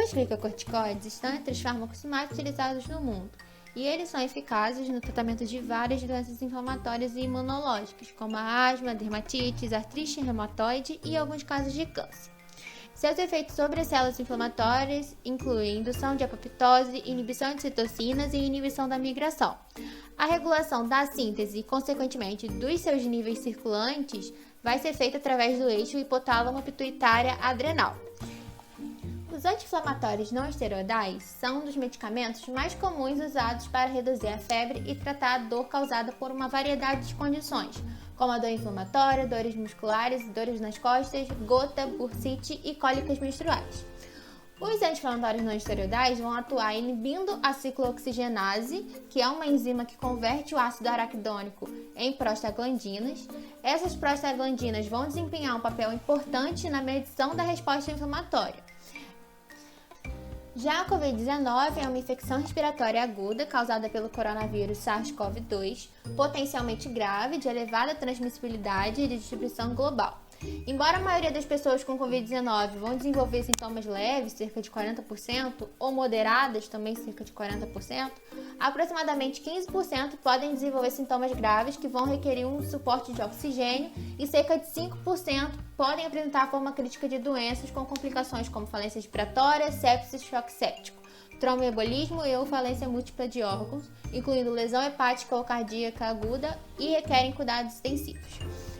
Os glicocorticoides estão entre os fármacos mais utilizados no mundo, e eles são eficazes no tratamento de várias doenças inflamatórias e imunológicas, como a asma, dermatite, artrite reumatoide e alguns casos de câncer. Seus efeitos sobre as células inflamatórias incluem indução de apoptose, inibição de citocinas e inibição da migração. A regulação da síntese e, consequentemente, dos seus níveis circulantes vai ser feita através do eixo hipotálamo pituitária adrenal. Os anti-inflamatórios não esteroidais são um dos medicamentos mais comuns usados para reduzir a febre e tratar a dor causada por uma variedade de condições, como a dor inflamatória, dores musculares, dores nas costas, gota, bursite e cólicas menstruais. Os anti-inflamatórios não esteroidais vão atuar inibindo a ciclooxigenase, que é uma enzima que converte o ácido araquidônico em prostaglandinas. Essas prostaglandinas vão desempenhar um papel importante na medição da resposta inflamatória. Já a Covid-19 é uma infecção respiratória aguda causada pelo coronavírus SARS-CoV-2, potencialmente grave, de elevada transmissibilidade e de distribuição global. Embora a maioria das pessoas com Covid-19 vão desenvolver sintomas leves, cerca de 40%, ou moderadas, também cerca de 40%, aproximadamente 15% podem desenvolver sintomas graves que vão requerer um suporte de oxigênio e cerca de 5% podem apresentar a forma crítica de doenças com complicações como falência respiratória, sepsis, choque séptico, tromboembolismo e ou falência múltipla de órgãos, incluindo lesão hepática ou cardíaca aguda e requerem cuidados intensivos.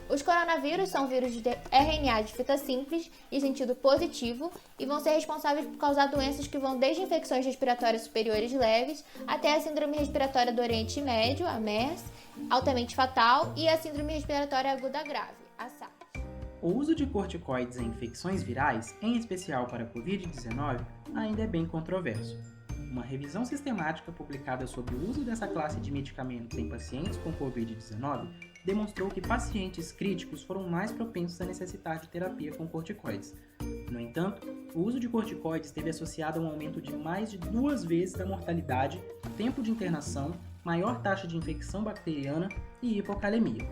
Os coronavírus são vírus de RNA de fita simples e sentido positivo e vão ser responsáveis por causar doenças que vão desde infecções respiratórias superiores leves até a síndrome respiratória do Oriente Médio, a MERS, altamente fatal, e a síndrome respiratória aguda grave, a SARS. O uso de corticoides em infecções virais, em especial para a Covid-19, ainda é bem controverso. Uma revisão sistemática publicada sobre o uso dessa classe de medicamentos em pacientes com Covid-19 demonstrou que pacientes críticos foram mais propensos a necessitar de terapia com corticoides. No entanto, o uso de corticoides esteve associado a um aumento de mais de 2 vezes da mortalidade, tempo de internação, maior taxa de infecção bacteriana e hipocalemia.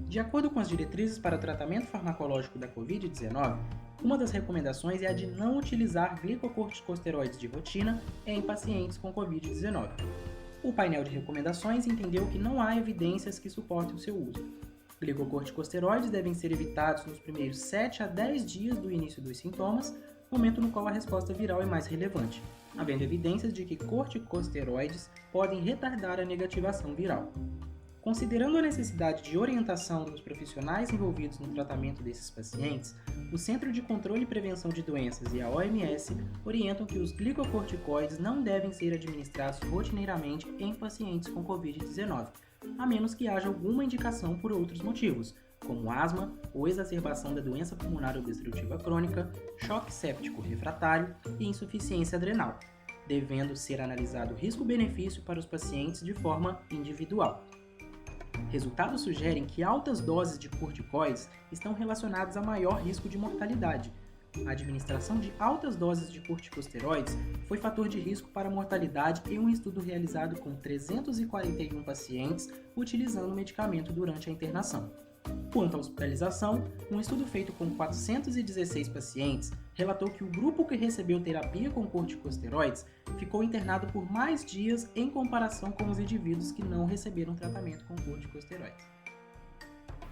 De acordo com as diretrizes para o tratamento farmacológico da Covid-19, uma das recomendações é a de não utilizar glicocorticosteroides de rotina em pacientes com Covid-19. O painel de recomendações entendeu que não há evidências que suportem o seu uso. Glicocorticosteroides devem ser evitados nos primeiros 7 a 10 dias do início dos sintomas, momento no qual a resposta viral é mais relevante, havendo evidências de que corticosteroides podem retardar a negativação viral. Considerando a necessidade de orientação dos profissionais envolvidos no tratamento desses pacientes, o Centro de Controle e Prevenção de Doenças e a OMS orientam que os glicocorticoides não devem ser administrados rotineiramente em pacientes com Covid-19, a menos que haja alguma indicação por outros motivos, como asma ou exacerbação da doença pulmonar obstrutiva crônica, choque séptico refratário e insuficiência adrenal, devendo ser analisado o risco-benefício para os pacientes de forma individual. Resultados sugerem que altas doses de corticoides estão relacionadas a maior risco de mortalidade. A administração de altas doses de corticosteroides foi fator de risco para a mortalidade em um estudo realizado com 341 pacientes utilizando o medicamento durante a internação. Quanto à hospitalização, um estudo feito com 416 pacientes relatou que o grupo que recebeu terapia com corticosteroides ficou internado por mais dias em comparação com os indivíduos que não receberam tratamento com corticosteroides.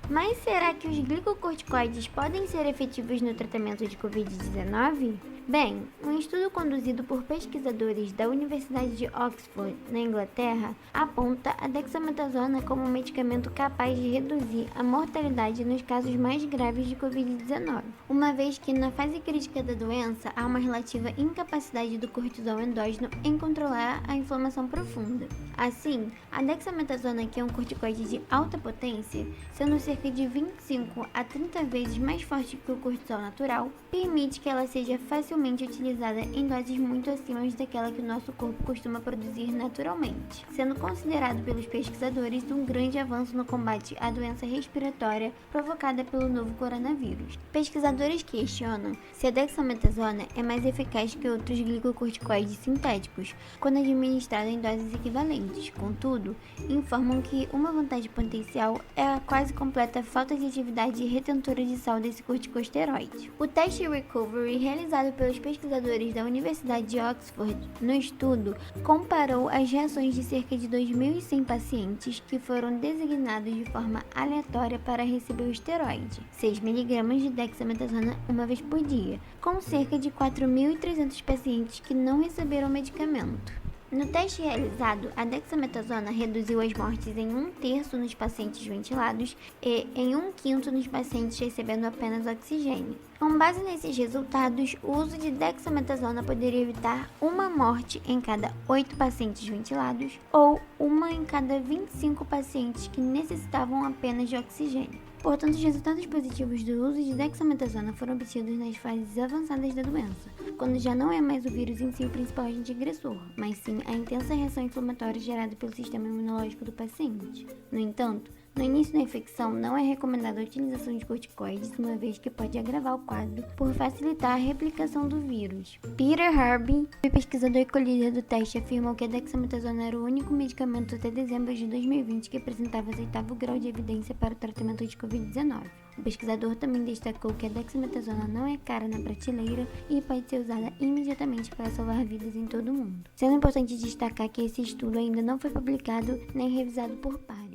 Mas será que os glicocorticoides podem ser efetivos no tratamento de Covid-19? Bem, um estudo conduzido por pesquisadores da Universidade de Oxford, na Inglaterra, aponta a dexametasona como um medicamento capaz de reduzir a mortalidade nos casos mais graves de Covid-19, uma vez que na fase crítica da doença há uma relativa incapacidade do cortisol endógeno em controlar a inflamação profunda. Assim, a dexametasona, que é um corticoide de alta potência, sendo cerca de 25 a 30 vezes mais forte que o cortisol natural, permite que ela seja facilmente utilizada em doses muito acima daquela que o nosso corpo costuma produzir naturalmente, sendo considerado pelos pesquisadores um grande avanço no combate à doença respiratória provocada pelo novo coronavírus. Pesquisadores questionam se a dexametasona é mais eficaz que outros glicocorticoides sintéticos quando administrada em doses equivalentes. Contudo, informam que uma vantagem potencial é a quase completa falta de atividade retentora de sal desse corticosteroide. O teste Recovery, realizado pelo pelos pesquisadores da Universidade de Oxford, no estudo, comparou as reações de cerca de 2.100 pacientes que foram designados de forma aleatória para receber o esteroide, 6 mg de dexametasona uma vez por dia, com cerca de 4.300 pacientes que não receberam o medicamento. No teste realizado, a dexametasona reduziu as mortes em 1/3 nos pacientes ventilados e em 1/5 nos pacientes recebendo apenas oxigênio. Com base nesses resultados, o uso de dexametasona poderia evitar uma morte em cada 8 pacientes ventilados ou uma em cada 25 pacientes que necessitavam apenas de oxigênio. Portanto, os resultados positivos do uso de dexametasona foram obtidos nas fases avançadas da doença, quando já não é mais o vírus em si o principal agente agressor, mas sim a intensa reação inflamatória gerada pelo sistema imunológico do paciente. No entanto, no início da infecção, não é recomendada a utilização de corticoides, uma vez que pode agravar o quadro por facilitar a replicação do vírus. Peter Harvey, pesquisador e co-líder do teste, afirmou que a dexametasona era o único medicamento até dezembro de 2020 que apresentava aceitável grau de evidência para o tratamento de Covid-19. O pesquisador também destacou que a dexametasona não é cara na prateleira e pode ser usada imediatamente para salvar vidas em todo o mundo. Sendo importante destacar que esse estudo ainda não foi publicado nem revisado por pares.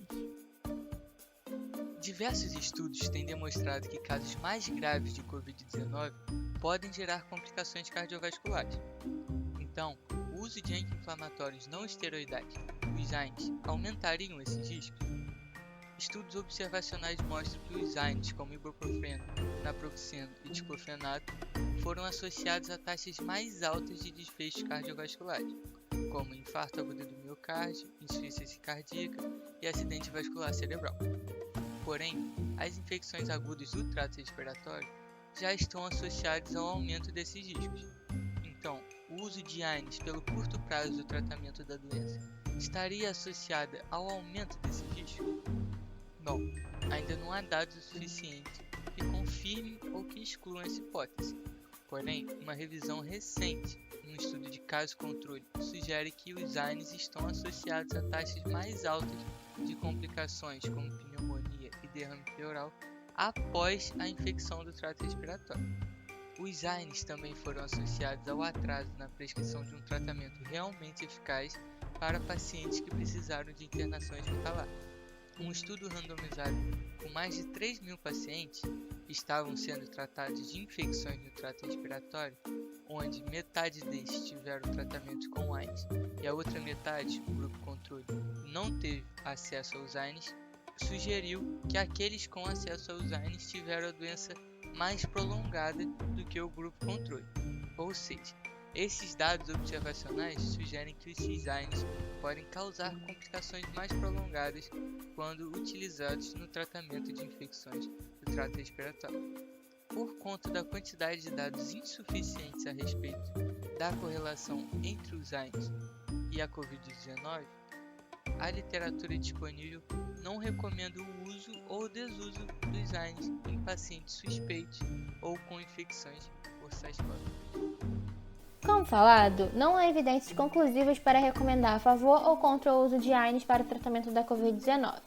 Diversos estudos têm demonstrado que casos mais graves de Covid-19 podem gerar complicações cardiovasculares. Então, o uso de anti-inflamatórios não esteroidais, os AINES, aumentariam esses riscos? Estudos observacionais mostram que os AINES, como ibuprofeno, naproxeno e diclofenaco, foram associados a taxas mais altas de desfechos cardiovasculares, como infarto agudo do miocárdio, insuficiência cardíaca e acidente vascular cerebral. Porém, as infecções agudas do trato respiratório já estão associadas ao aumento desses riscos. Então, o uso de AINES pelo curto prazo do tratamento da doença estaria associada ao aumento desses riscos? Bom, ainda não há dados o suficiente que confirmem ou que excluam essa hipótese. Porém, uma revisão recente, num estudo de caso-controle, sugere que os AINES estão associados a taxas mais altas de complicações como pneumonia e derrame pleural após a infecção do trato respiratório. Os AINES também foram associados ao atraso na prescrição de um tratamento realmente eficaz para pacientes que precisaram de internação hospitalar. Um estudo randomizado com mais de 3.000 pacientes que estavam sendo tratados de infecções no trato respiratório, onde metade destes tiveram tratamento com AINES e a outra metade, o grupo controle, não teve acesso aos AINES, sugeriu que aqueles com acesso aos AINES tiveram a doença mais prolongada do que o grupo controle. Ou seja, esses dados observacionais sugerem que esses AINES podem causar complicações mais prolongadas quando utilizados no tratamento de infecções do trato respiratório. Por conta da quantidade de dados insuficientes a respeito da correlação entre os AINES e a Covid-19, a literatura disponível não recomenda o uso ou desuso dos AINES em pacientes suspeitos ou com infecções por SARS-CoV. Como falado, não há evidências conclusivas para recomendar a favor ou contra o uso de AINES para o tratamento da Covid-19.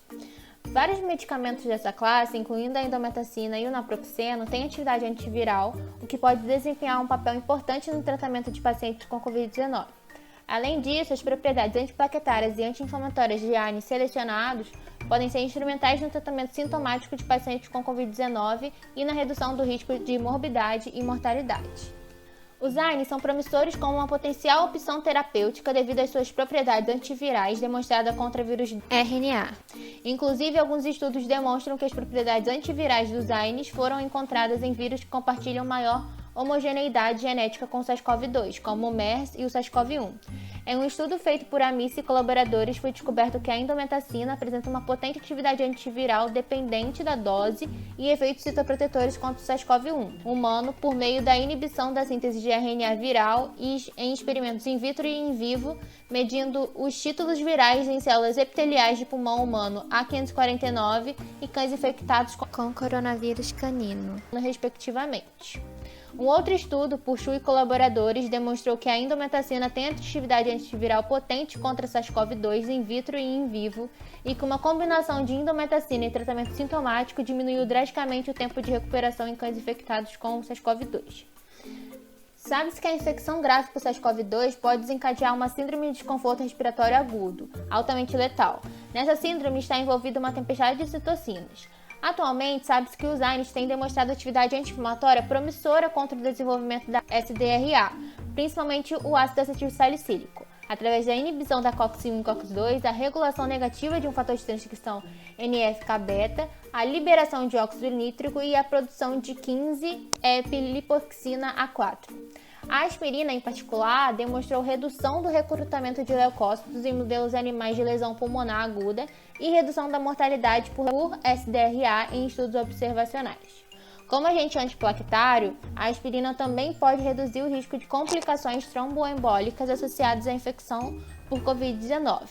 Vários medicamentos dessa classe, incluindo a indometacina e o naproxeno, têm atividade antiviral, o que pode desempenhar um papel importante no tratamento de pacientes com Covid-19. Além disso, as propriedades antiplaquetárias e anti-inflamatórias de AINES selecionados podem ser instrumentais no tratamento sintomático de pacientes com Covid-19 e na redução do risco de morbidade e mortalidade. Os AINES são promissores como uma potencial opção terapêutica devido às suas propriedades antivirais demonstradas contra vírus RNA. Inclusive, alguns estudos demonstram que as propriedades antivirais dos AINES foram encontradas em vírus que compartilham maior homogeneidade genética com o SARS-CoV-2, como o MERS e o SARS-CoV-1. Em um estudo feito por Amici e colaboradores, foi descoberto que a indometacina apresenta uma potente atividade antiviral dependente da dose e efeitos citoprotetores contra o SARS-CoV-1 humano por meio da inibição da síntese de RNA viral e em experimentos in vitro e in vivo, medindo os títulos virais em células epiteliais de pulmão humano A549 e cães infectados com coronavírus canino, respectivamente. Um outro estudo, por Chu e colaboradores, demonstrou que a indometacina tem atividade antiviral potente contra SARS-CoV-2 in vitro e in vivo e que uma combinação de indometacina e tratamento sintomático diminuiu drasticamente o tempo de recuperação em cães infectados com SARS-CoV-2. Sabe-se que a infecção grave por SARS-CoV-2 pode desencadear uma síndrome de desconforto respiratório agudo, altamente letal. Nessa síndrome está envolvida uma tempestade de citocinas. Atualmente, sabe-se que os AINES têm demonstrado atividade anti-inflamatória promissora contra o desenvolvimento da SDRA, principalmente o ácido acetil salicílico, através da inibição da COX-1 e COX-2, a regulação negativa de um fator de transcrição NF-κ-beta, a liberação de óxido nítrico e a produção de 15-epilipoxina A4. A aspirina, em particular, demonstrou redução do recrutamento de leucócitos em modelos animais de lesão pulmonar aguda e redução da mortalidade por SDRA em estudos observacionais. Como agente antiplaquetário, a aspirina também pode reduzir o risco de complicações tromboembólicas associadas à infecção por Covid-19.